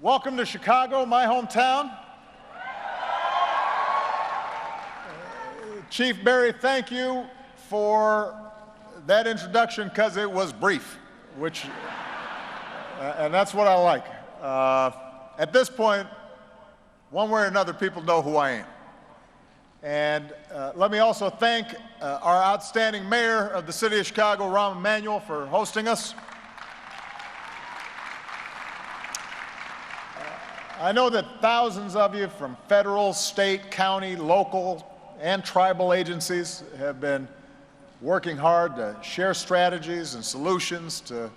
Welcome to Chicago, my hometown. Chief Berry, thank you for that introduction because it was brief, and that's what I like. At this point, one way or another, people know who I am. And let me also thank our outstanding mayor of the city of Chicago, Rahm Emanuel, for hosting us. I know that thousands of you from federal, state, county, local, and tribal agencies have been working hard to share strategies and solutions to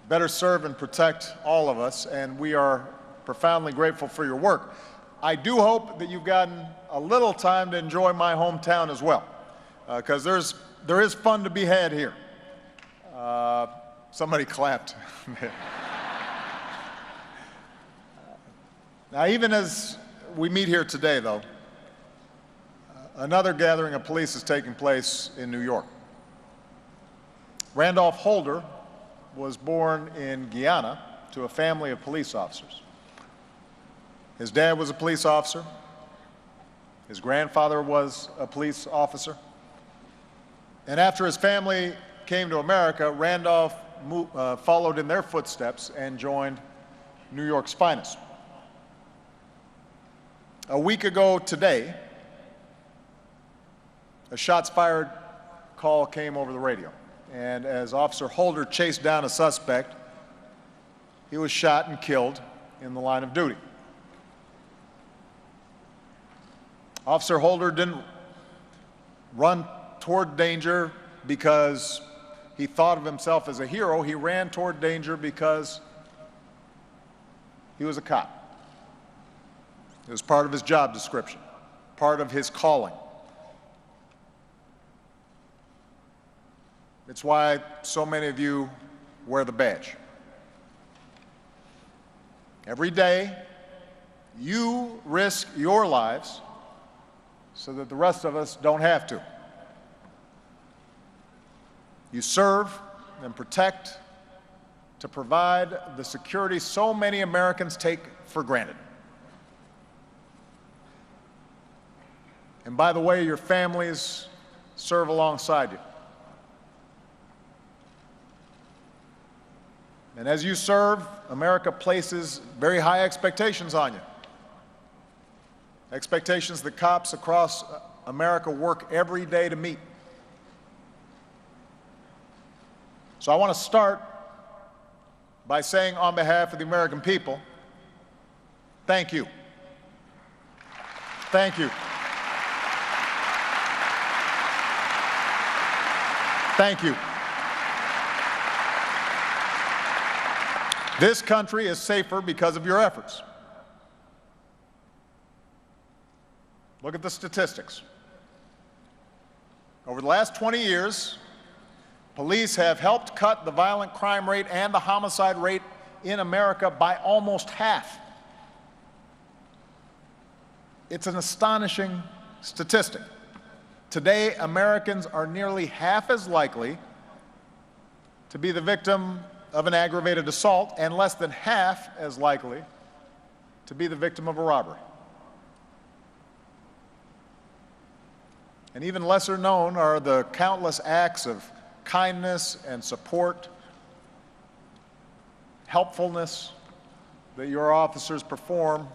better serve and protect all of us, and we are profoundly grateful for your work. I do hope that you've gotten a little time to enjoy my hometown as well, because there is fun to be had here. Somebody clapped. Now, even as we meet here today, though, another gathering of police is taking place in New York. Randolph Holder was born in Guyana to a family of police officers. His dad was a police officer. His grandfather was a police officer. And after his family came to America, Randolph followed in their footsteps and joined New York's finest. A week ago today, a shots fired call came over the radio. And as Officer Holder chased down a suspect, he was shot and killed in the line of duty. Officer Holder didn't run toward danger because he thought of himself as a hero. He ran toward danger because he was a cop. It was part of his job description, part of his calling. It's why so many of you wear the badge. Every day, you risk your lives so that the rest of us don't have to. You serve and protect to provide the security so many Americans take for granted. And by the way, your families serve alongside you. And as you serve, America places very high expectations on you. Expectations that cops across America work every day to meet. So I want to start by saying on behalf of the American people, thank you. Thank you. Thank you. This country is safer because of your efforts. Look at the statistics. Over the last 20 years, police have helped cut the violent crime rate and the homicide rate in America by almost half. It's an astonishing statistic. Today, Americans are nearly half as likely to be the victim of an aggravated assault and less than half as likely to be the victim of a robbery. And even lesser known are the countless acts of kindness and support, helpfulness that your officers perform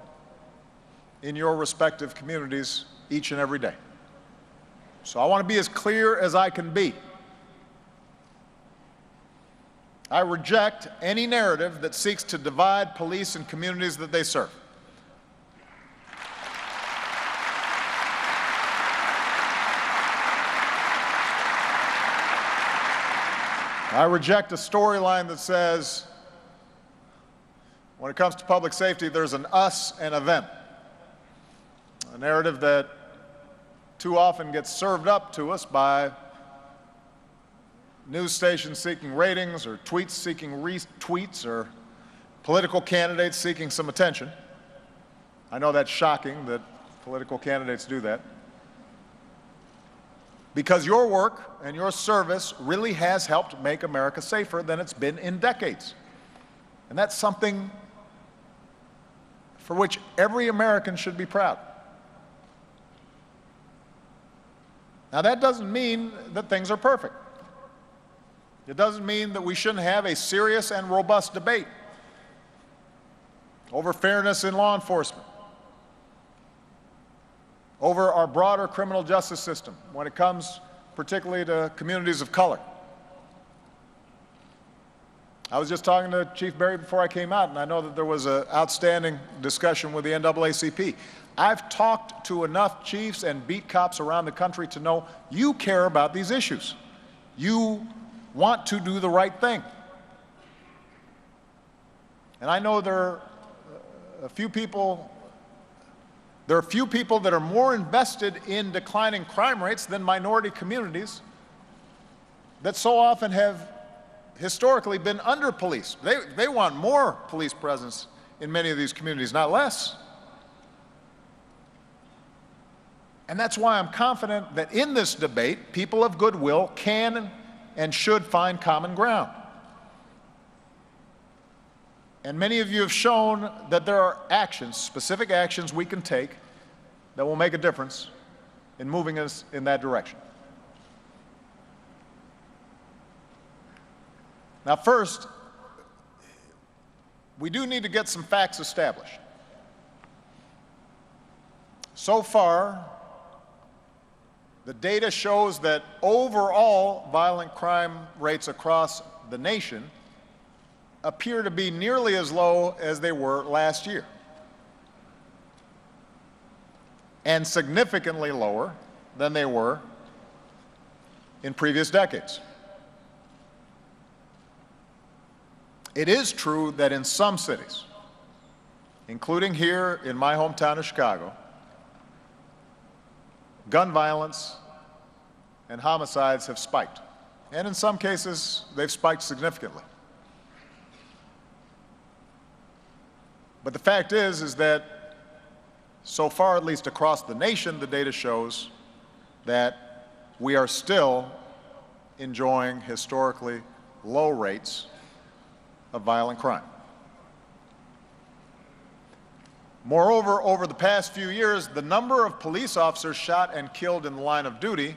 in your respective communities each and every day. So I want to be as clear as I can be. I reject any narrative that seeks to divide police and communities that they serve. I reject a storyline that says, when it comes to public safety, there's an us and a them. A narrative that too often gets served up to us by news stations seeking ratings or tweets seeking retweets or political candidates seeking some attention. I know that's shocking that political candidates do that. Because your work and your service really has helped make America safer than it's been in decades. And that's something for which every American should be proud. Now, that doesn't mean that things are perfect. It doesn't mean that we shouldn't have a serious and robust debate over fairness in law enforcement, over our broader criminal justice system when it comes particularly to communities of color. I was just talking to Chief Berry before I came out, and I know that there was an outstanding discussion with the NAACP. I've talked to enough chiefs and beat cops around the country to know you care about these issues. You want to do the right thing. And I know there are a few people that are more invested in declining crime rates than minority communities that so often have historically been under-policed. They want more police presence in many of these communities, not less. And that's why I'm confident that in this debate, people of goodwill can and should find common ground. And many of you have shown that there are actions, specific actions we can take that will make a difference in moving us in that direction. Now, first, we do need to get some facts established. So far, the data shows that overall violent crime rates across the nation appear to be nearly as low as they were last year, and significantly lower than they were in previous decades. It is true that in some cities, including here in my hometown of Chicago, gun violence and homicides have spiked. And in some cases, they've spiked significantly. But the fact is that so far, at least across the nation, the data shows that we are still enjoying historically low rates of violent crime. Moreover, over the past few years, the number of police officers shot and killed in the line of duty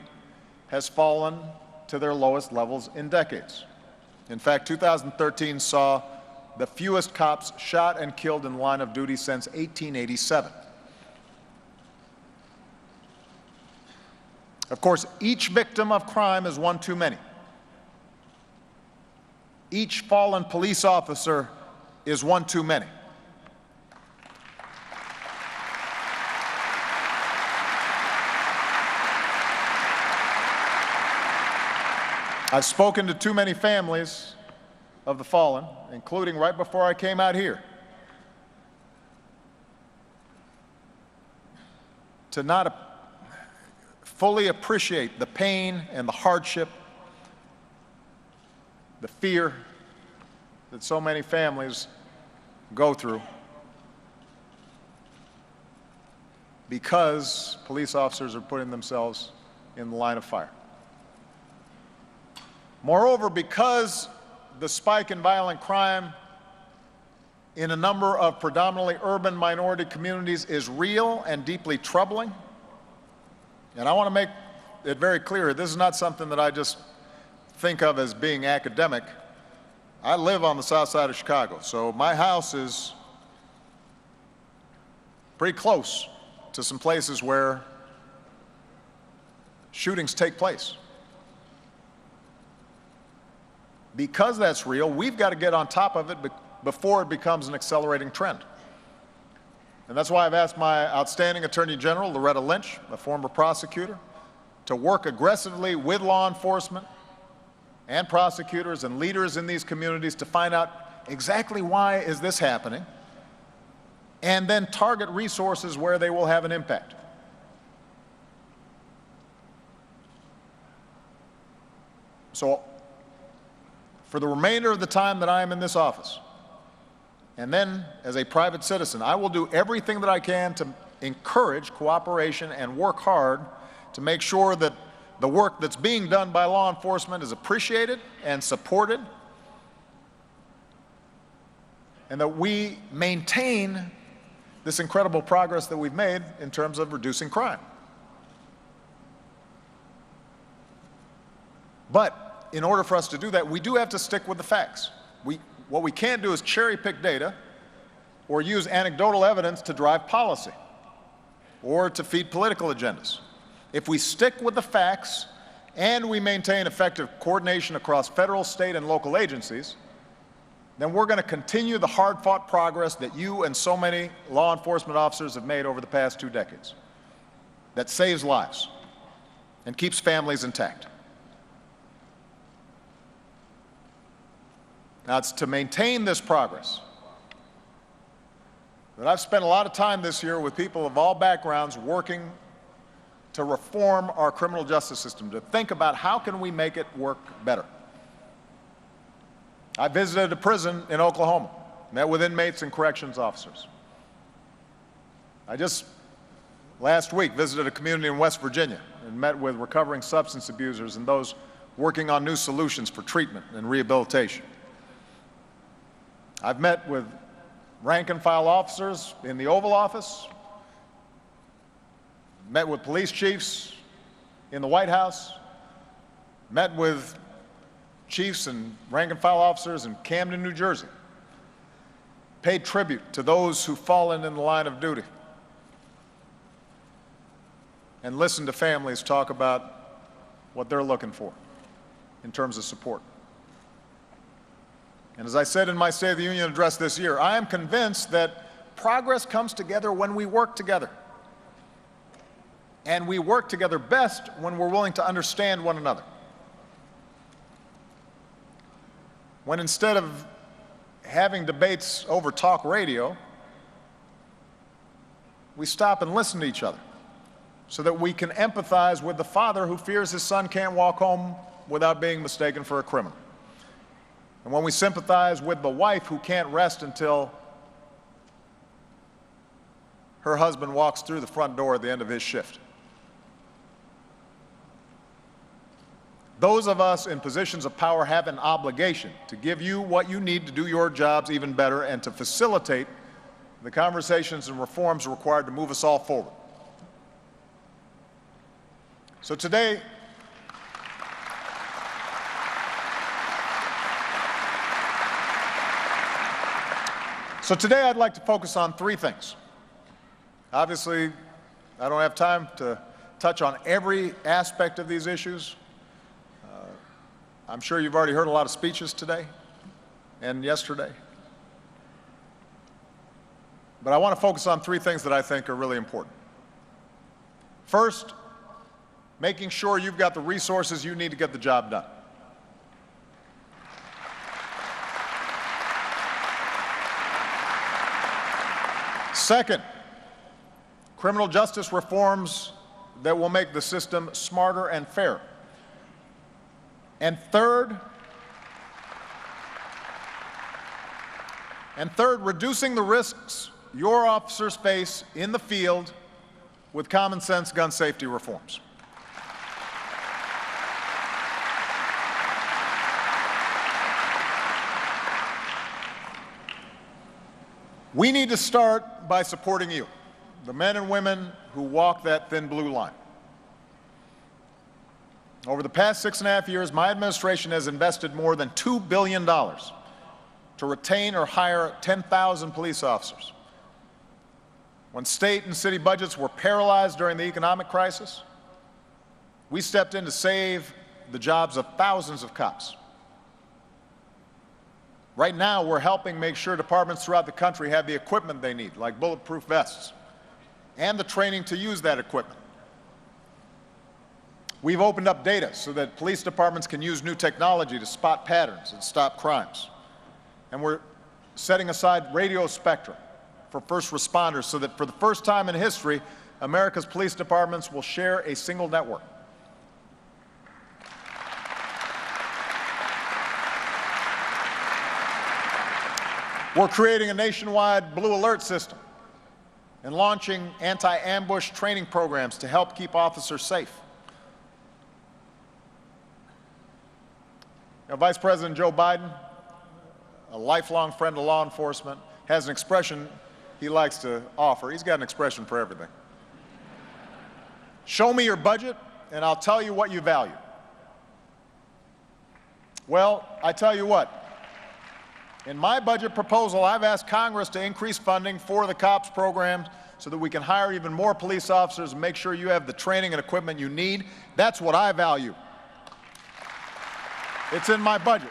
has fallen to their lowest levels in decades. In fact, 2013 saw the fewest cops shot and killed in the line of duty since 1887. Of course, each victim of crime is one too many. Each fallen police officer is one too many. I've spoken to too many families of the fallen, including right before I came out here, to not fully appreciate the pain and the hardship, the fear that so many families go through because police officers are putting themselves in the line of fire. Moreover, because the spike in violent crime in a number of predominantly urban minority communities is real and deeply troubling, and I want to make it very clear, this is not something that I just think of as being academic. I live on the south side of Chicago, so my house is pretty close to some places where shootings take place. Because that's real, we've got to get on top of it before it becomes an accelerating trend. And that's why I've asked my outstanding Attorney General, Loretta Lynch, a former prosecutor, to work aggressively with law enforcement and prosecutors and leaders in these communities to find out exactly why is this happening, and then target resources where they will have an impact. So, for the remainder of the time that I am in this office, and then as a private citizen, I will do everything that I can to encourage cooperation and work hard to make sure that the work that's being done by law enforcement is appreciated and supported, and that we maintain this incredible progress that we've made in terms of reducing crime. But in order for us to do that, we do have to stick with the facts. What we can't do is cherry-pick data or use anecdotal evidence to drive policy or to feed political agendas. If we stick with the facts and we maintain effective coordination across federal, state, and local agencies, then we're going to continue the hard-fought progress that you and so many law enforcement officers have made over the past 2 decades, that saves lives and keeps families intact. Now, it's to maintain this progress that I've spent a lot of time this year with people of all backgrounds working to reform our criminal justice system, to think about how can we make it work better. I visited a prison in Oklahoma, met with inmates and corrections officers. I just last week visited a community in West Virginia and met with recovering substance abusers and those working on new solutions for treatment and rehabilitation. I've met with rank-and-file officers in the Oval Office, met with police chiefs in the White House, met with chiefs and rank-and-file officers in Camden, New Jersey, paid tribute to those who've fallen in the line of duty, and listened to families talk about what they're looking for in terms of support. And as I said in my State of the Union address this year, I am convinced that progress comes together when we work together. And we work together best when we're willing to understand one another. When instead of having debates over talk radio, we stop and listen to each other so that we can empathize with the father who fears his son can't walk home without being mistaken for a criminal. And when we sympathize with the wife who can't rest until her husband walks through the front door at the end of his shift. Those of us in positions of power have an obligation to give you what you need to do your jobs even better and to facilitate the conversations and reforms required to move us all forward. So today, I'd like to focus on 3 things. Obviously, I don't have time to touch on every aspect of these issues. I'm sure you've already heard a lot of speeches today and yesterday. But I want to focus on 3 things that I think are really important. First, making sure you've got the resources you need to get the job done. Second, criminal justice reforms that will make the system smarter and fairer. And third, reducing the risks your officers face in the field with common sense gun safety reforms. We need to start by supporting you, the men and women who walk that thin blue line. Over the past 6.5 years, my administration has invested more than $2 billion to retain or hire 10,000 police officers. When state and city budgets were paralyzed during the economic crisis, we stepped in to save the jobs of thousands of cops. Right now, we're helping make sure departments throughout the country have the equipment they need, like bulletproof vests, and the training to use that equipment. We've opened up data so that police departments can use new technology to spot patterns and stop crimes. And we're setting aside radio spectrum for first responders so that for the first time in history, America's police departments will share a single network. We're creating a nationwide blue alert system and launching anti-ambush training programs to help keep officers safe. Now, Vice President Joe Biden, a lifelong friend of law enforcement, has an expression he likes to offer. He's got an expression for everything. Show me your budget, and I'll tell you what you value. Well, I tell you what. In my budget proposal, I've asked Congress to increase funding for the COPS program so that we can hire even more police officers and make sure you have the training and equipment you need. That's what I value. It's in my budget.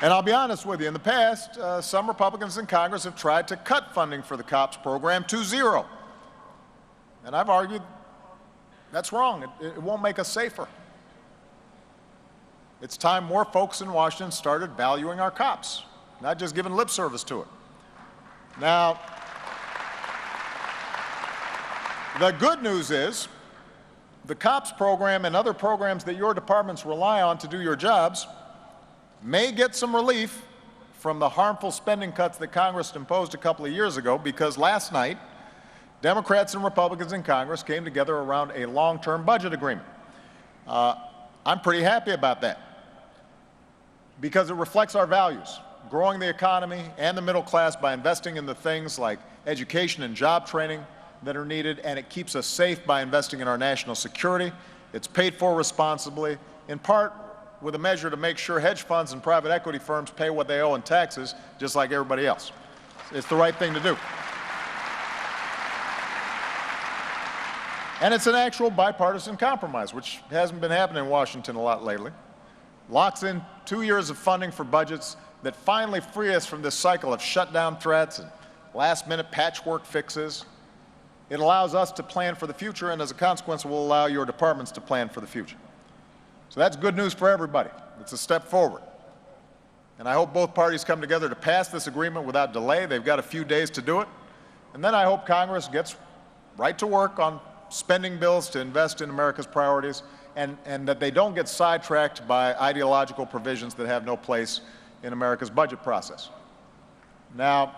And I'll be honest with you, in the past, some Republicans in Congress have tried to cut funding for the COPS program to zero. And I've argued that's wrong. It won't make us safer. It's time more folks in Washington started valuing our cops, not just giving lip service to it. Now, the good news is the COPS program and other programs that your departments rely on to do your jobs may get some relief from the harmful spending cuts that Congress imposed a couple of years ago, because last night, Democrats and Republicans in Congress came together around a long-term budget agreement. I'm pretty happy about that, because it reflects our values, growing the economy and the middle class by investing in the things like education and job training that are needed, and it keeps us safe by investing in our national security. It's paid for responsibly, in part with a measure to make sure hedge funds and private equity firms pay what they owe in taxes, just like everybody else. It's the right thing to do. And it's an actual bipartisan compromise, which hasn't been happening in Washington a lot lately. Locks in 2 years of funding for budgets that finally free us from this cycle of shutdown threats and last-minute patchwork fixes. It allows us to plan for the future, and as a consequence, will allow your departments to plan for the future. So that's good news for everybody. It's a step forward. And I hope both parties come together to pass this agreement without delay. They've got a few days to do it. And then I hope Congress gets right to work on spending bills to invest in America's priorities, and that they don't get sidetracked by ideological provisions that have no place in America's budget process. Now,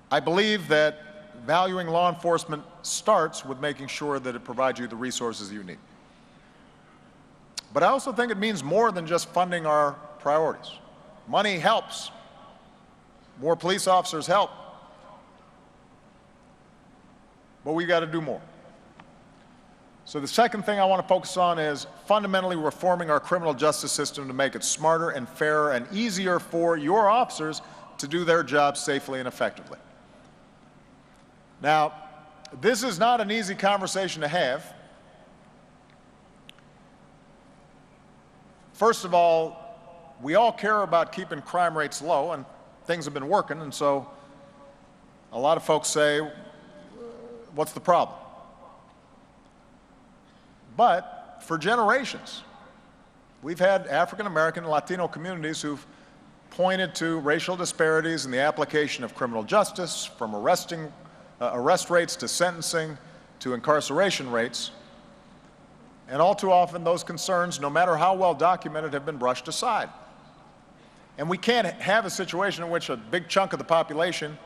I believe that valuing law enforcement starts with making sure that it provides you the resources you need. But I also think it means more than just funding our priorities. Money helps. More police officers help. But we've got to do more. So the second thing I want to focus on is fundamentally reforming our criminal justice system to make it smarter and fairer and easier for your officers to do their jobs safely and effectively. Now, this is not an easy conversation to have. First of all, we all care about keeping crime rates low, and things have been working, and so a lot of folks say, what's the problem? But for generations, we've had African American and Latino communities who've pointed to racial disparities in the application of criminal justice, from arrest rates to sentencing to incarceration rates. And all too often, those concerns, no matter how well documented, have been brushed aside. And we can't have a situation in which a big chunk of the population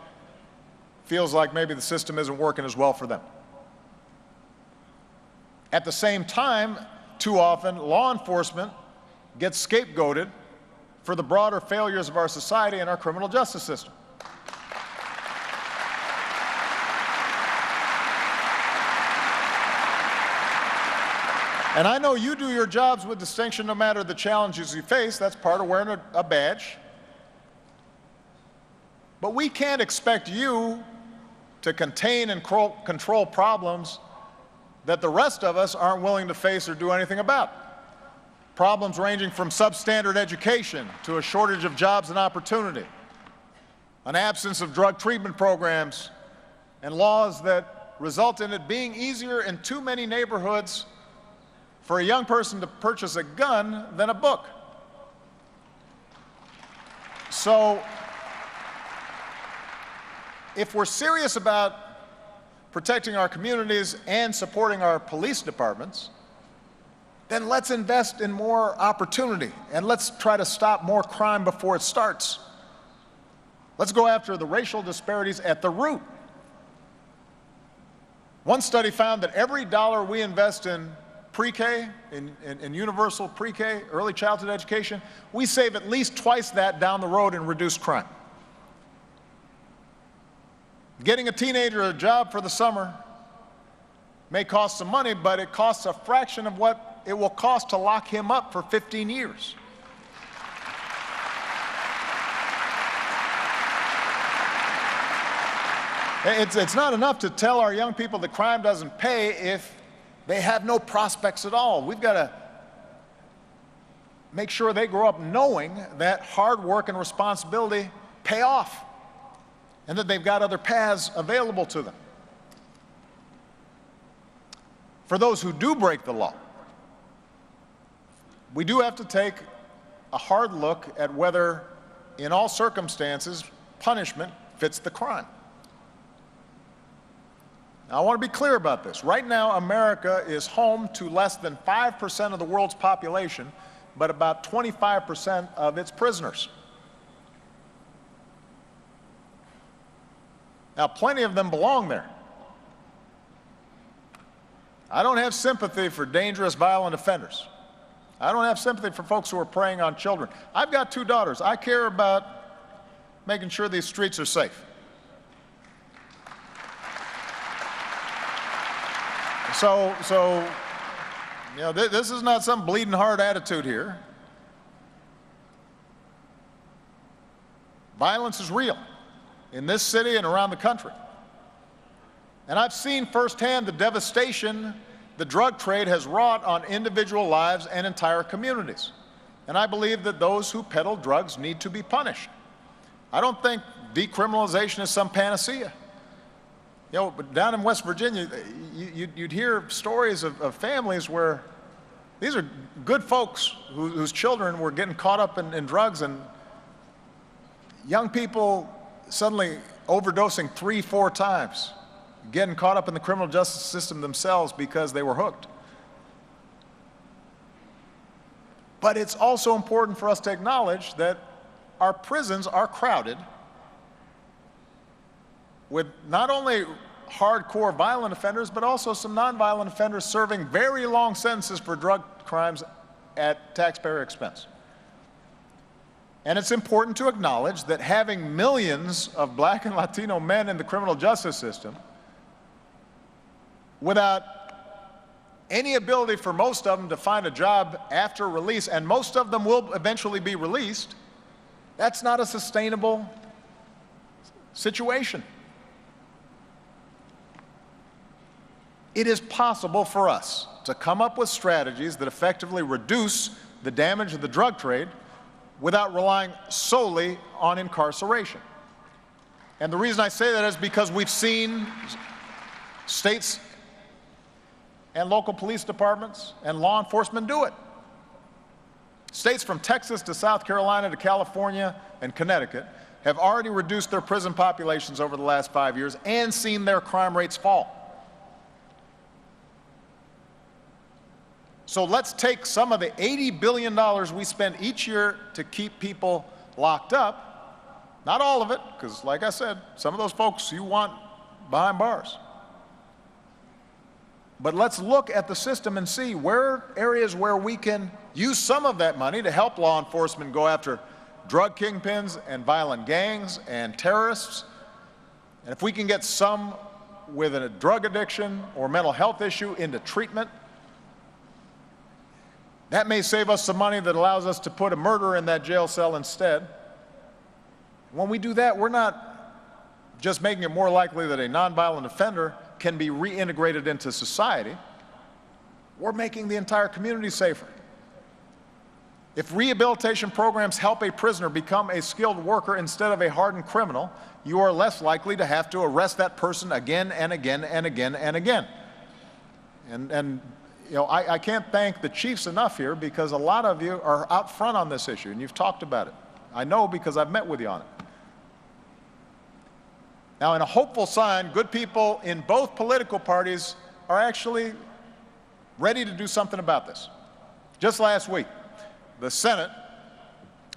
feels like maybe the system isn't working as well for them. At the same time, too often, law enforcement gets scapegoated for the broader failures of our society and our criminal justice system. And I know you do your jobs with distinction no matter the challenges you face. That's part of wearing a badge. But we can't expect you to contain and control problems that the rest of us aren't willing to face or do anything about. Problems ranging from substandard education to a shortage of jobs and opportunity, an absence of drug treatment programs, and laws that result in it being easier in too many neighborhoods for a young person to purchase a gun than a book. So, if we're serious about protecting our communities and supporting our police departments, then let's invest in more opportunity, and let's try to stop more crime before it starts. Let's go after the racial disparities at the root. One study found that every dollar we invest in pre-K, in universal pre-K, early childhood education, we save at least twice that down the road in reduced crime. Getting a teenager a job for the summer may cost some money, but it costs a fraction of what it will cost to lock him up for 15 years. It's not enough to tell our young people that crime doesn't pay if they have no prospects at all. We've got to make sure they grow up knowing that hard work and responsibility pay off and that they've got other paths available to them. For those who do break the law, we do have to take a hard look at whether, in all circumstances, punishment fits the crime. Now, I want to be clear about this. Right now, America is home to less than 5% of the world's population, but about 25% of its prisoners. Now, plenty of them belong there. I don't have sympathy for dangerous, violent offenders. I don't have sympathy for folks who are preying on children. I've got 2 daughters. I care about making sure these streets are safe. So you know, this is not some bleeding heart attitude here. Violence is real in this city and around the country. And I've seen firsthand the devastation the drug trade has wrought on individual lives and entire communities. And I believe that those who peddle drugs need to be punished. I don't think decriminalization is some panacea. You know, but down in West Virginia, you'd hear stories of families where these are good folks whose children were getting caught up in drugs, and young people suddenly overdosing 3-4 times, getting caught up in the criminal justice system themselves because they were hooked. But it's also important for us to acknowledge that our prisons are crowded with not only hardcore violent offenders, but also some nonviolent offenders serving very long sentences for drug crimes at taxpayer expense. And it's important to acknowledge that having millions of Black and Latino men in the criminal justice system without any ability for most of them to find a job after release, and most of them will eventually be released, that's not a sustainable situation. It is possible for us to come up with strategies that effectively reduce the damage of the drug trade without relying solely on incarceration. And the reason I say that is because we've seen states and local police departments and law enforcement do it. States from Texas to South Carolina to California and Connecticut have already reduced their prison populations over the last 5 years and seen their crime rates fall. So let's take some of the $80 billion we spend each year to keep people locked up, not all of it, because like I said, some of those folks you want behind bars. But let's look at the system and see where areas where we can use some of that money to help law enforcement go after drug kingpins and violent gangs and terrorists. And if we can get some with a drug addiction or mental health issue into treatment, that may save us some money that allows us to put a murderer in that jail cell instead. When we do that, we're not just making it more likely that a nonviolent offender can be reintegrated into society. We're making the entire community safer. If rehabilitation programs help a prisoner become a skilled worker instead of a hardened criminal, you are less likely to have to arrest that person again and again and again and again. And you know, I can't thank the chiefs enough here, because a lot of you are out front on this issue and you've talked about it. I know because I've met with you on it. Now, in a hopeful sign, good people in both political parties are actually ready to do something about this. Just last week, the Senate,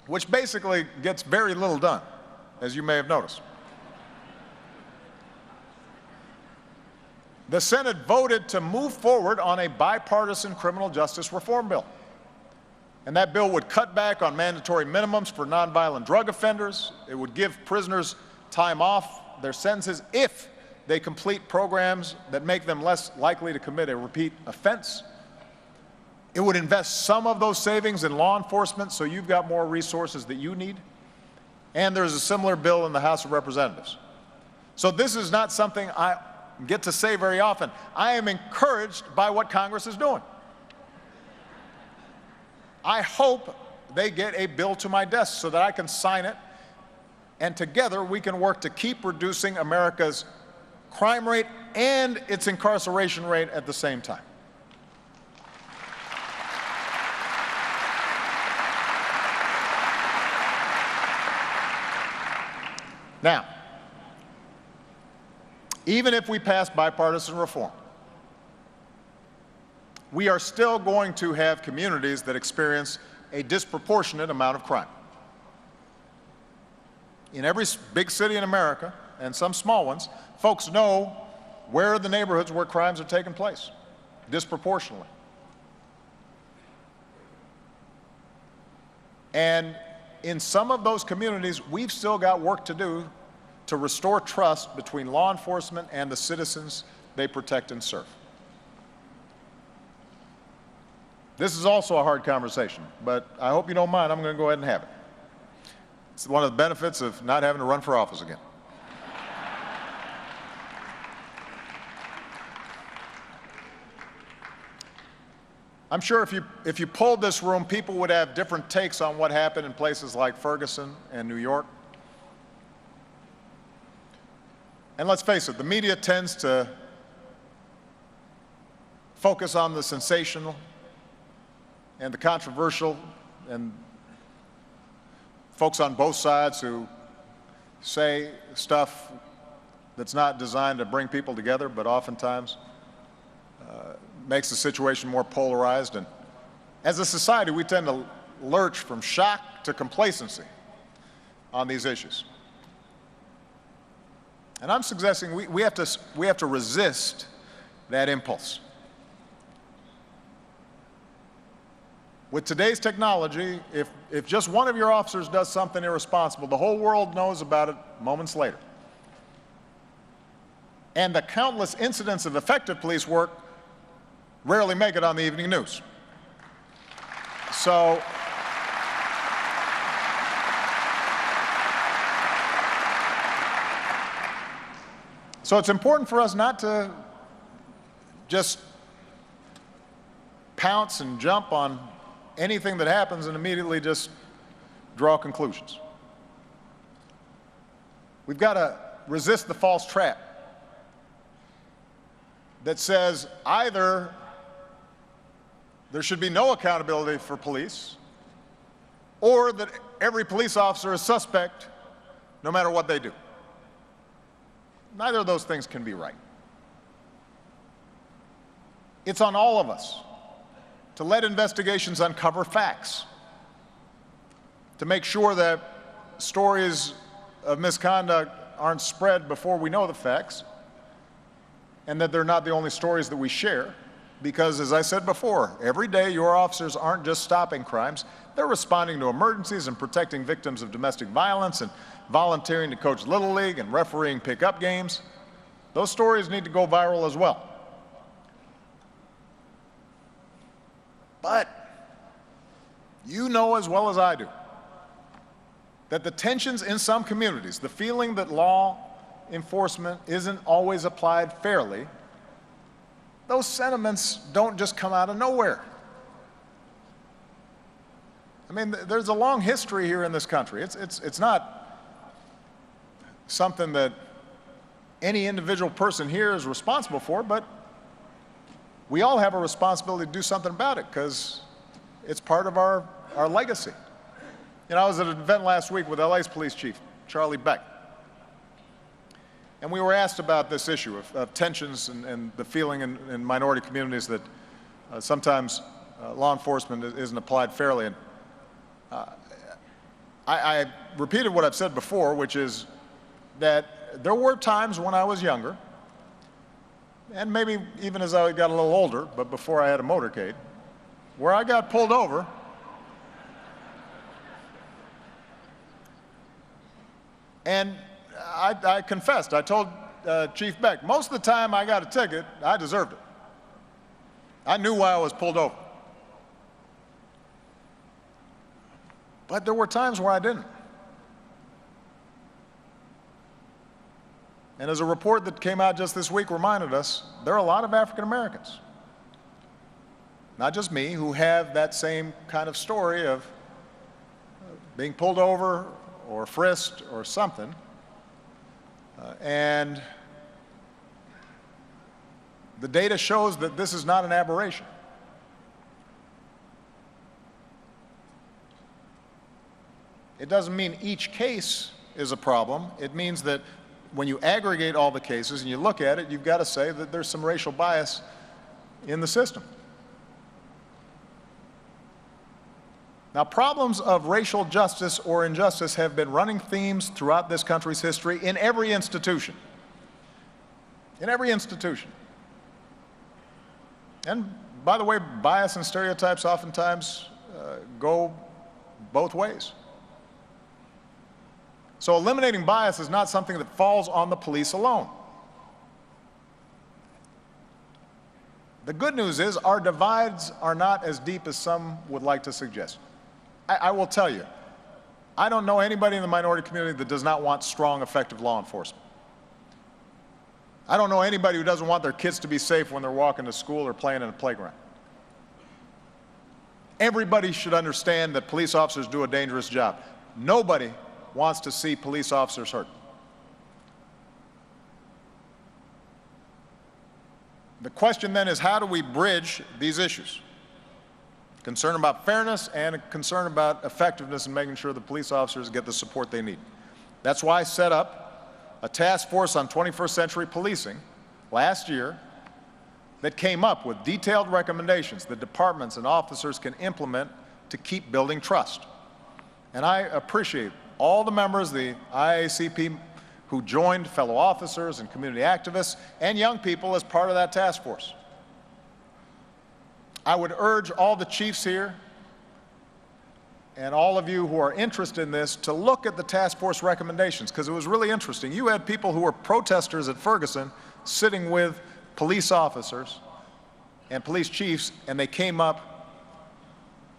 which basically gets very little done, as you may have noticed, the Senate voted to move forward on a bipartisan criminal justice reform bill. And that bill would cut back on mandatory minimums for nonviolent drug offenders. It would give prisoners time off their sentences if they complete programs that make them less likely to commit a repeat offense. It would invest some of those savings in law enforcement so you've got more resources that you need. And there's a similar bill in the House of Representatives. So this is not something I get to say very often. I am encouraged by what Congress is doing. I hope they get a bill to my desk so that I can sign it, and together we can work to keep reducing America's crime rate and its incarceration rate at the same time. Now, even if we pass bipartisan reform, we are still going to have communities that experience a disproportionate amount of crime. In every big city in America, and some small ones, folks know where are the neighborhoods where crimes are taking place, disproportionately. And in some of those communities, we've still got work to do to restore trust between law enforcement and the citizens they protect and serve. This is also a hard conversation, but I hope you don't mind. I'm going to go ahead and have it. It's one of the benefits of not having to run for office again. I'm sure if you polled this room, people would have different takes on what happened in places like Ferguson and New York. And let's face it, the media tends to focus on the sensational and the controversial, and folks on both sides who say stuff that's not designed to bring people together, but oftentimes makes the situation more polarized. And as a society, we tend to lurch from shock to complacency on these issues. And I'm suggesting we have to resist that impulse. With today's technology, if just one of your officers does something irresponsible, the whole world knows about it moments later. And the countless incidents of effective police work rarely make it on the evening news. So it's important for us not to just pounce and jump on anything that happens and immediately just draw conclusions. We've got to resist the false trap that says either there should be no accountability for police, or that every police officer is suspect no matter what they do. Neither of those things can be right. It's on all of us to let investigations uncover facts, to make sure that stories of misconduct aren't spread before we know the facts, and that they're not the only stories that we share. Because, as I said before, every day your officers aren't just stopping crimes, they're responding to emergencies and protecting victims of domestic violence and volunteering to coach Little League and refereeing pickup games. Those stories need to go viral as well. But you know as well as I do that the tensions in some communities, the feeling that law enforcement isn't always applied fairly, those sentiments don't just come out of nowhere. I mean, there's a long history here in this country. It's not something that any individual person here is responsible for, but we all have a responsibility to do something about it because it's part of our legacy. You know, I was at an event last week with LA's police chief, Charlie Beck, and we were asked about this issue of tensions and the feeling in minority communities that sometimes law enforcement isn't applied fairly. And I repeated what I've said before, which is that there were times when I was younger and maybe even as I got a little older, but before I had a motorcade, where I got pulled over and I confessed. I told Chief Beck, most of the time I got a ticket, I deserved it. I knew why I was pulled over. But there were times where I didn't. And as a report that came out just this week reminded us, there are a lot of African Americans, not just me, who have that same kind of story of being pulled over or frisked or something. And the data shows that this is not an aberration. It doesn't mean each case is a problem. It means that when you aggregate all the cases and you look at it, you've got to say that there's some racial bias in the system. Now, problems of racial justice or injustice have been running themes throughout this country's history in every institution. In every institution. And by the way, bias and stereotypes oftentimes go both ways. So eliminating bias is not something that falls on the police alone. The good news is our divides are not as deep as some would like to suggest. I will tell you, I don't know anybody in the minority community that does not want strong, effective law enforcement. I don't know anybody who doesn't want their kids to be safe when they're walking to school or playing in a playground. Everybody should understand that police officers do a dangerous job. Nobody wants to see police officers hurt. The question then is, how do we bridge these issues? Concern about fairness and a concern about effectiveness in making sure the police officers get the support they need. That's why I set up a task force on 21st century policing last year that came up with detailed recommendations that departments and officers can implement to keep building trust. And I appreciate all the members of the IACP who joined, fellow officers and community activists and young people as part of that task force. I would urge all the chiefs here and all of you who are interested in this to look at the task force recommendations, because it was really interesting. You had people who were protesters at Ferguson sitting with police officers and police chiefs, and they came up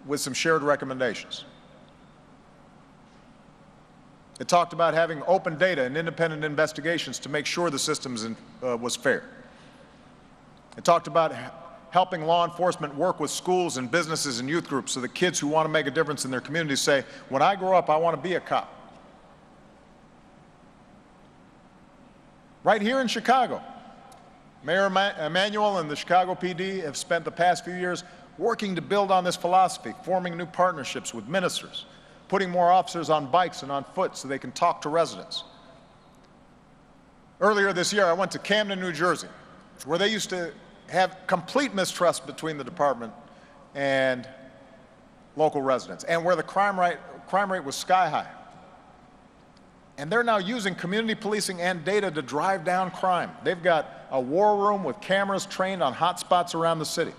with some shared recommendations. It talked about having open data and independent investigations to make sure the system was fair. It talked about helping law enforcement work with schools and businesses and youth groups so that kids who want to make a difference in their communities say, when I grow up, I want to be a cop. Right here in Chicago, Mayor Emanuel and the Chicago PD have spent the past few years working to build on this philosophy, forming new partnerships with ministers, putting more officers on bikes and on foot so they can talk to residents. Earlier this year, I went to Camden, New Jersey, where they used to have complete mistrust between the department and local residents, and where the crime rate was sky high. And they're now using community policing and data to drive down crime. They've got a war room with cameras trained on hot spots around the city.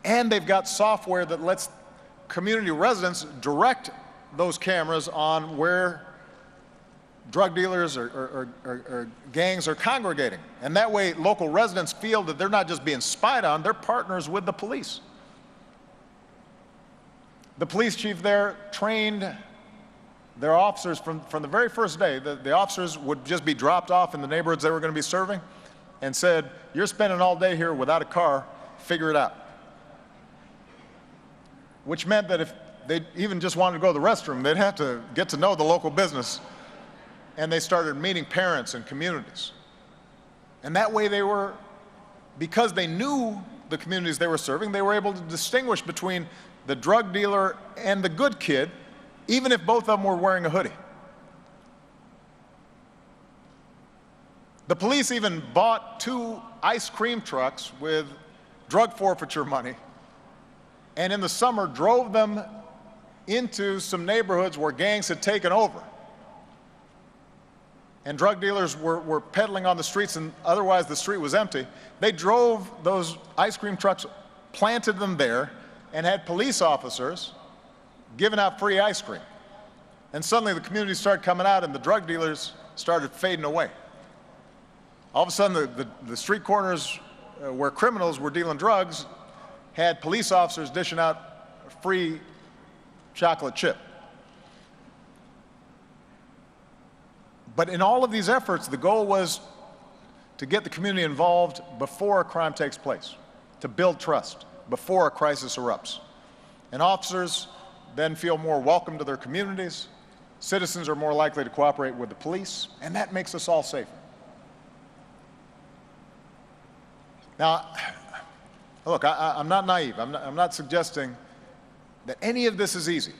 And they've got software that lets community residents direct those cameras on where drug dealers or gangs are congregating. And that way, local residents feel that they're not just being spied on, they're partners with the police. The police chief there trained their officers from the very first day. The officers would just be dropped off in the neighborhoods they were going to be serving and said, you're spending all day here without a car, figure it out. Which meant that if they even just wanted to go to the restroom, they'd have to get to know the local business. And they started meeting parents and communities. And that way because they knew the communities they were serving, they were able to distinguish between the drug dealer and the good kid, even if both of them were wearing a hoodie. The police even bought 2 ice cream trucks with drug forfeiture money, and in the summer drove them into some neighborhoods where gangs had taken over. and drug dealers were peddling on the streets and otherwise the street was empty, they drove those ice cream trucks, planted them there, and had police officers giving out free ice cream. And suddenly the community started coming out and the drug dealers started fading away. All of a sudden the street corners where criminals were dealing drugs had police officers dishing out free chocolate chip. But in all of these efforts, the goal was to get the community involved before a crime takes place, to build trust before a crisis erupts. And officers then feel more welcome to their communities, citizens are more likely to cooperate with the police, and that makes us all safer. Now, look, I'm not naive. I'm not suggesting that any of this is easy.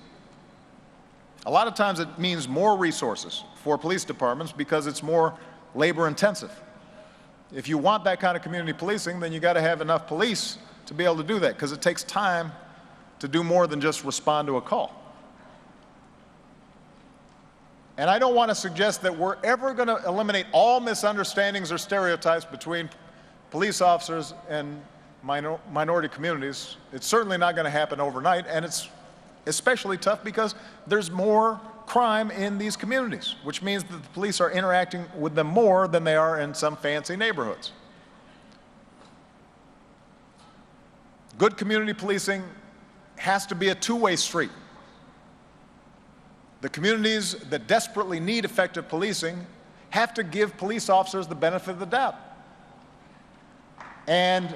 A lot of times it means more resources for police departments because it's more labor intensive. If you want that kind of community policing, then you got to have enough police to be able to do that, because it takes time to do more than just respond to a call. And I don't want to suggest that we're ever going to eliminate all misunderstandings or stereotypes between police officers and minority communities. It's certainly not going to happen overnight, and it's especially tough because there's more crime in these communities, which means that the police are interacting with them more than they are in some fancy neighborhoods. Good community policing has to be a two-way street. The communities that desperately need effective policing have to give police officers the benefit of the doubt. And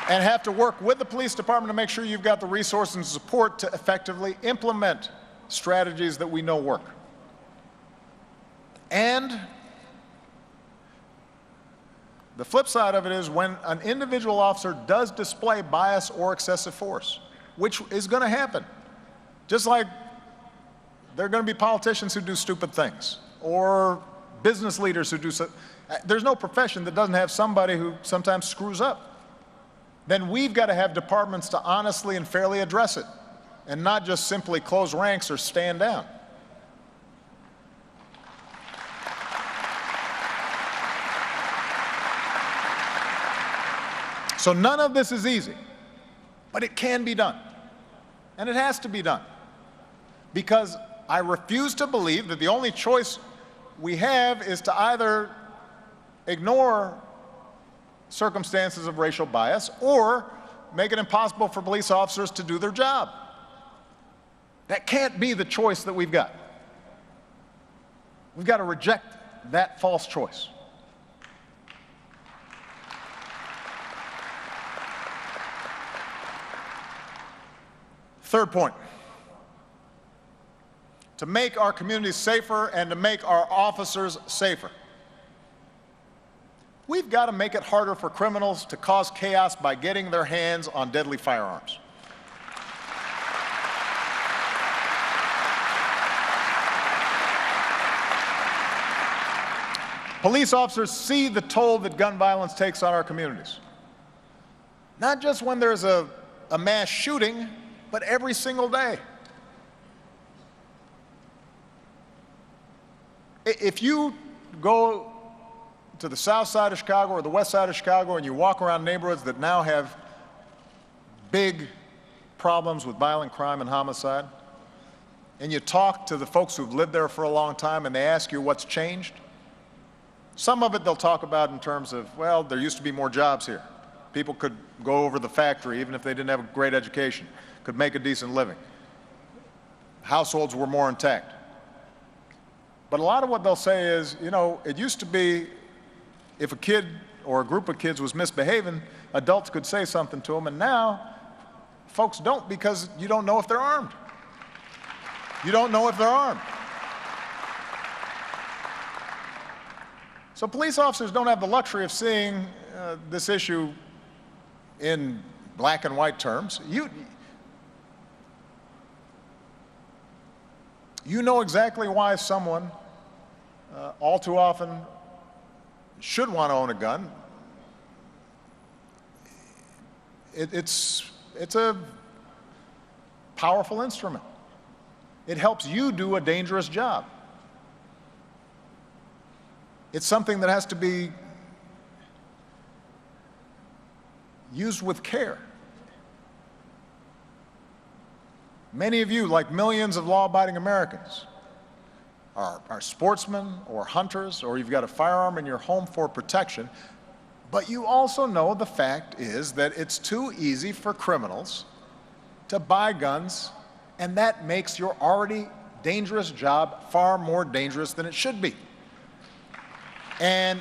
have to work with the police department to make sure you've got the resources and support to effectively implement strategies that we know work. And the flip side of it is when an individual officer does display bias or excessive force, which is going to happen. Just like there are going to be politicians who do stupid things, or business leaders who do so. There's no profession that doesn't have somebody who sometimes screws up. Then we've got to have departments to honestly and fairly address it, and not just simply close ranks or stand down. So none of this is easy, but it can be done, and it has to be done, because I refuse to believe that the only choice we have is to either ignore circumstances of racial bias or make it impossible for police officers to do their job. That can't be the choice that we've got. We've got to reject that false choice. Third point, to make our communities safer and to make our officers safer, we've got to make it harder for criminals to cause chaos by getting their hands on deadly firearms. Police officers see the toll that gun violence takes on our communities. Not just when there's a mass shooting, but every single day. If you go to the south side of Chicago or the west side of Chicago and you walk around neighborhoods that now have big problems with violent crime and homicide, and you talk to the folks who've lived there for a long time and they ask you what's changed, some of it they'll talk about in terms of, well, there used to be more jobs here. People could go over to the factory even if they didn't have a great education, could make a decent living. Households were more intact. But a lot of what they'll say is, you know, it used to be if a kid or a group of kids was misbehaving, adults could say something to them, and now folks don't, because you don't know if they're armed. You don't know if they're armed. So police officers don't have the luxury of seeing this issue in black and white terms. You know exactly why someone all too often should want to own a gun. It's a powerful instrument. It helps you do a dangerous job. It's something that has to be used with care. Many of you, like millions of law-abiding Americans, are sportsmen or hunters, or you've got a firearm in your home for protection, but you also know the fact is that it's too easy for criminals to buy guns, and that makes your already dangerous job far more dangerous than it should be. And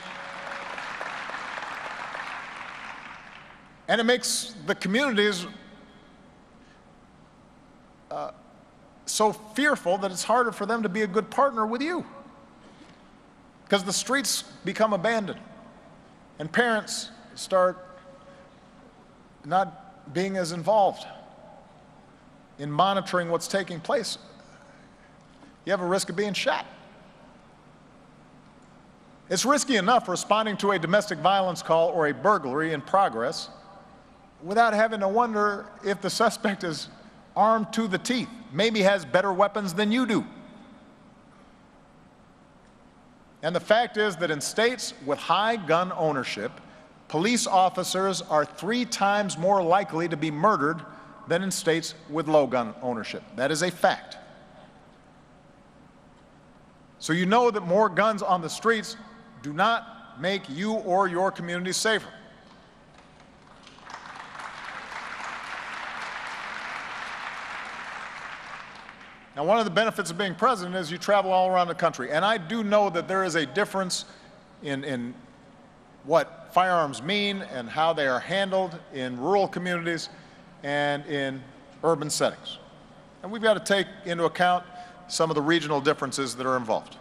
it makes the communities so fearful that it's harder for them to be a good partner with you, because the streets become abandoned and parents start not being as involved in monitoring what's taking place. You have a risk of being shot. It's risky enough responding to a domestic violence call or a burglary in progress without having to wonder if the suspect is armed to the teeth, maybe has better weapons than you do. And the fact is that in states with high gun ownership, police officers are 3 times more likely to be murdered than in states with low gun ownership. That is a fact. So you know that more guns on the streets do not make you or your community safer. Now, one of the benefits of being president is you travel all around the country. And I do know that there is a difference in what firearms mean and how they are handled in rural communities and in urban settings. And we've got to take into account some of the regional differences that are involved.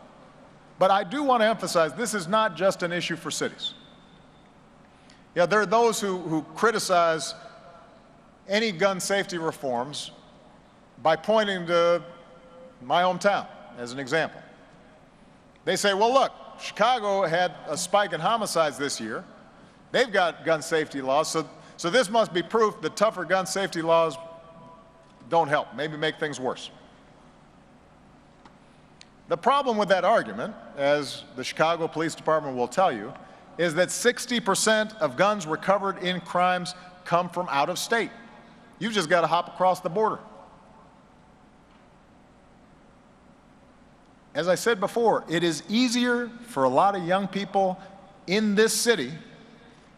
But I do want to emphasize this is not just an issue for cities. Yeah, there are those who criticize any gun safety reforms by pointing to my hometown as an example. They say, well, look, Chicago had a spike in homicides this year. They've got gun safety laws, so this must be proof that tougher gun safety laws don't help, maybe make things worse. The problem with that argument, as the Chicago Police Department will tell you, is that 60% of guns recovered in crimes come from out of state. You've just got to hop across the border. As I said before, it is easier for a lot of young people in this city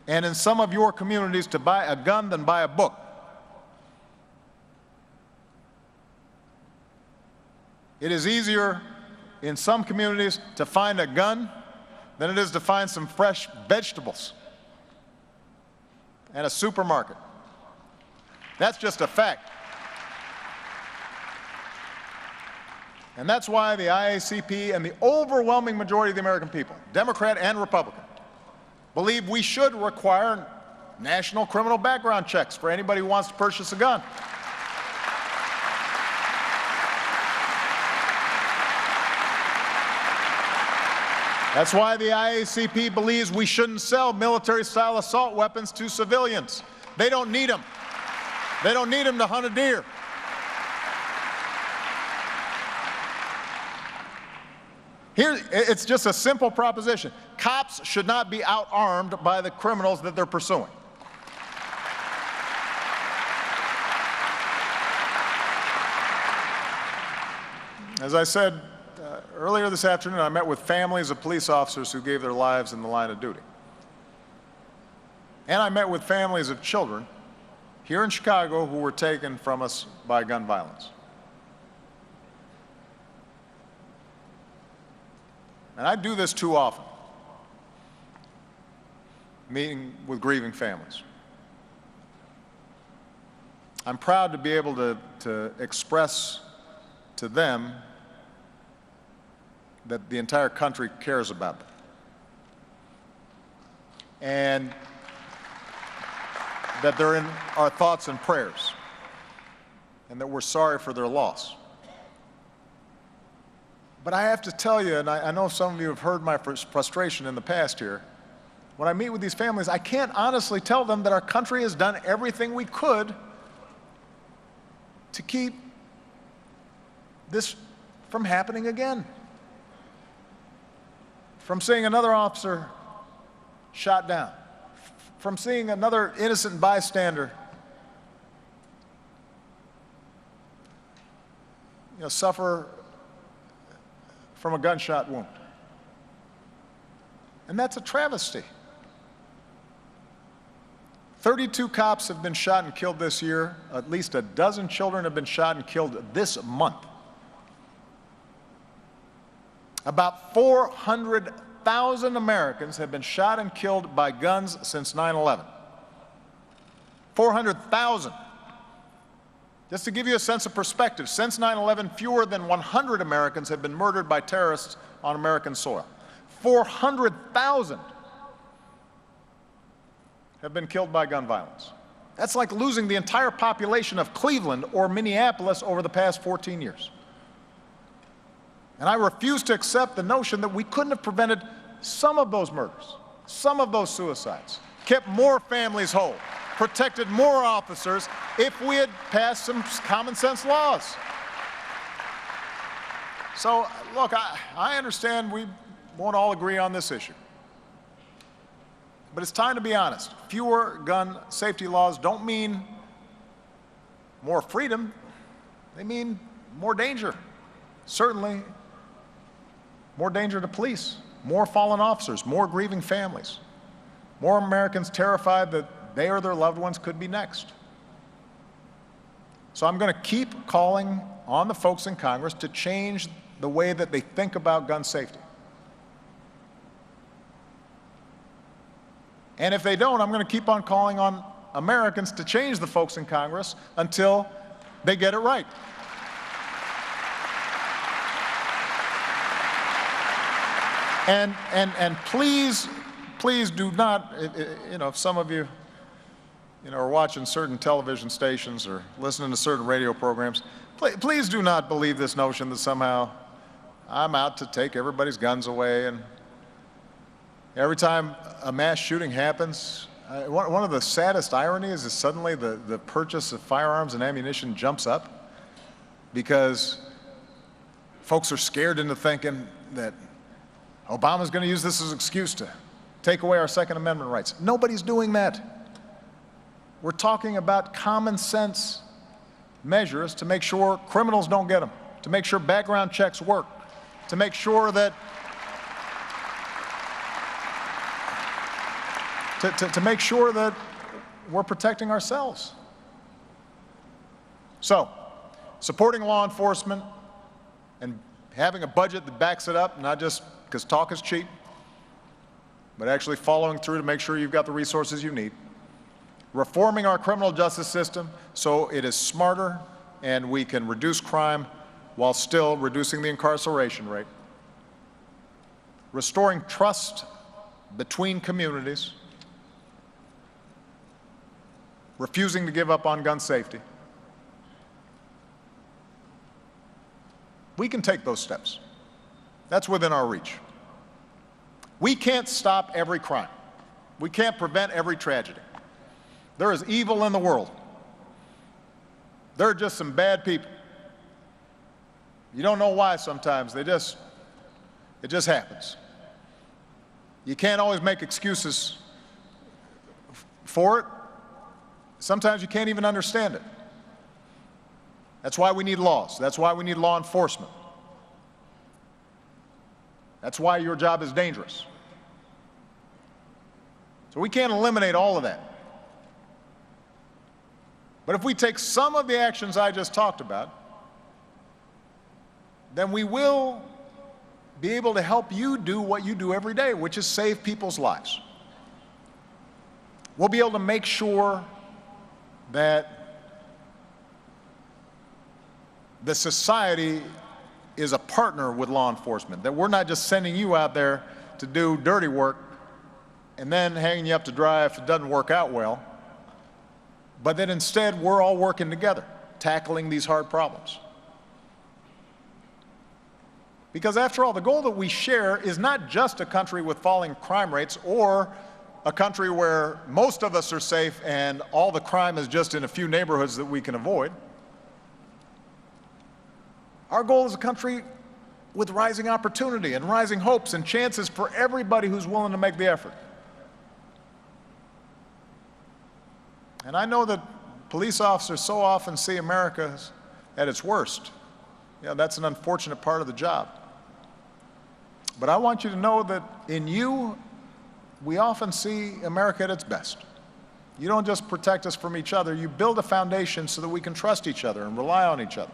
and in some of your communities to buy a gun than buy a book. It is easier in some communities to find a gun than it is to find some fresh vegetables and a supermarket. That's just a fact. And that's why the IACP and the overwhelming majority of the American people, Democrat and Republican, believe we should require national criminal background checks for anybody who wants to purchase a gun. That's why the IACP believes we shouldn't sell military-style assault weapons to civilians. They don't need them. They don't need them to hunt a deer. Here, it's just a simple proposition. Cops should not be out-armed by the criminals that they're pursuing. As I said earlier this afternoon, I met with families of police officers who gave their lives in the line of duty. And I met with families of children here in Chicago who were taken from us by gun violence. And I do this too often, meeting with grieving families. I'm proud to be able to express to them that the entire country cares about them. And that they're in our thoughts and prayers, and that we're sorry for their loss. But I have to tell you, and I know some of you have heard my frustration in the past here, when I meet with these families, I can't honestly tell them that our country has done everything we could to keep this from happening again, from seeing another officer shot down, from seeing another innocent bystander suffer from a gunshot wound. And that's a travesty. 32 cops have been shot and killed this year. At least a dozen children have been shot and killed this month. About 400,000 Americans have been shot and killed by guns since 9/11. 400,000. Just to give you a sense of perspective, since 9/11, fewer than 100 Americans have been murdered by terrorists on American soil. 400,000 have been killed by gun violence. That's like losing the entire population of Cleveland or Minneapolis over the past 14 years. And I refuse to accept the notion that we couldn't have prevented some of those murders, some of those suicides, kept more families whole, protected more officers if we had passed some common sense laws. So, look, I understand we won't all agree on this issue. But it's time to be honest. Fewer gun safety laws don't mean more freedom. They mean more danger. Certainly, more danger to police, more fallen officers, more grieving families, more Americans terrified that they or their loved ones could be next. So I'm going to keep calling on the folks in Congress to change the way that they think about gun safety. And if they don't, I'm going to keep on calling on Americans to change the folks in Congress until they get it right. And please do not, if some of you, are watching certain television stations or listening to certain radio programs, please do not believe this notion that somehow I'm out to take everybody's guns away. And every time a mass shooting happens, one of the saddest ironies is suddenly the purchase of firearms and ammunition jumps up because folks are scared into thinking that Obama's going to use this as an excuse to take away our Second Amendment rights. Nobody's doing that. We're talking about common sense measures to make sure criminals don't get them, to make sure background checks work, to make sure that to make sure that we're protecting ourselves. So, supporting law enforcement and having a budget that backs it up, not just because talk is cheap, but actually following through to make sure you've got the resources you need. Reforming our criminal justice system so it is smarter and we can reduce crime while still reducing the incarceration rate. Restoring trust between communities. Refusing to give up on gun safety. We can take those steps. That's within our reach. We can't stop every crime. We can't prevent every tragedy. There is evil in the world. There are just some bad people. You don't know why sometimes. It just happens. You can't always make excuses for it. Sometimes you can't even understand it. That's why we need laws. That's why we need law enforcement. That's why your job is dangerous. So we can't eliminate all of that. But if we take some of the actions I just talked about, then we will be able to help you do what you do every day, which is save people's lives. We'll be able to make sure that the society is a partner with law enforcement, that we're not just sending you out there to do dirty work and then hanging you up to dry if it doesn't work out well, but that instead we're all working together, tackling these hard problems. Because after all, the goal that we share is not just a country with falling crime rates or a country where most of us are safe and all the crime is just in a few neighborhoods that we can avoid. Our goal is a country with rising opportunity and rising hopes and chances for everybody who's willing to make the effort. And I know that police officers so often see America at its worst. Yeah, that's an unfortunate part of the job. But I want you to know that in you, we often see America at its best. You don't just protect us from each other, you build a foundation so that we can trust each other and rely on each other.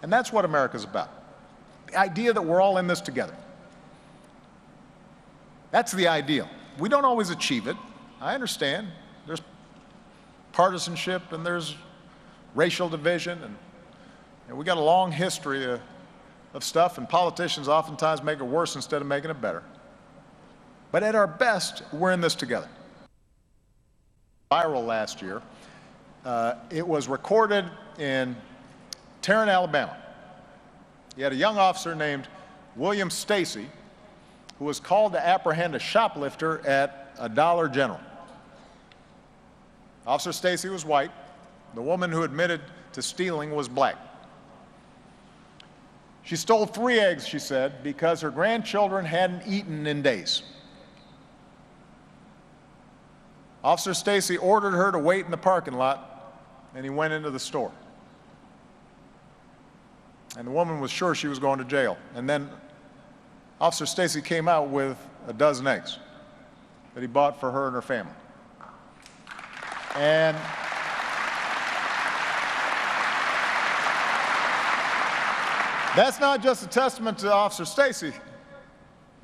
And that's what America's about. The idea that we're all in this together. That's the ideal. We don't always achieve it. I understand. There's partisanship and there's racial division, and we got a long history of stuff, and politicians oftentimes make it worse instead of making it better. But at our best, we're in this together. Viral last year, it was recorded in Tarrant, Alabama. You had a young officer named William Stacy who was called to apprehend a shoplifter at a Dollar General. Officer Stacy was white. The woman who admitted to stealing was black. She stole 3 eggs, she said, because her grandchildren hadn't eaten in days. Officer Stacy ordered her to wait in the parking lot, and he went into the store. And the woman was sure she was going to jail. And then Officer Stacy came out with a dozen eggs that he bought for her and her family. And that's not just a testament to Officer Stacy,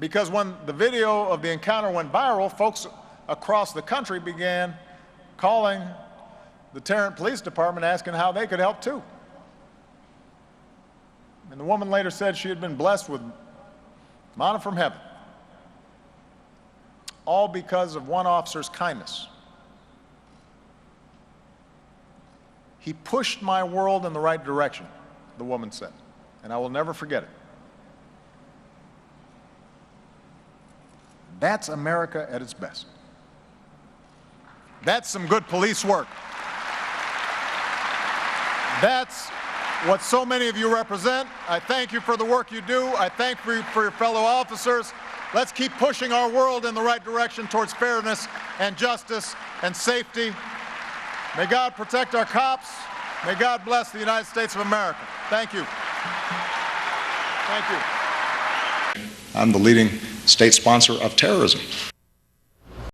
because when the video of the encounter went viral, folks across the country began calling the Tarrant Police Department asking how they could help too. And the woman later said she had been blessed with manna from heaven, all because of one officer's kindness. He pushed my world in the right direction, the woman said, and I will never forget it. That's America at its best. That's some good police work. That's what so many of you represent. I thank you for the work you do. I thank you for your fellow officers. Let's keep pushing our world in the right direction towards fairness and justice and safety. May God protect our cops. May God bless the United States of America. Thank you. Thank you. I'm the leading state sponsor of terrorism.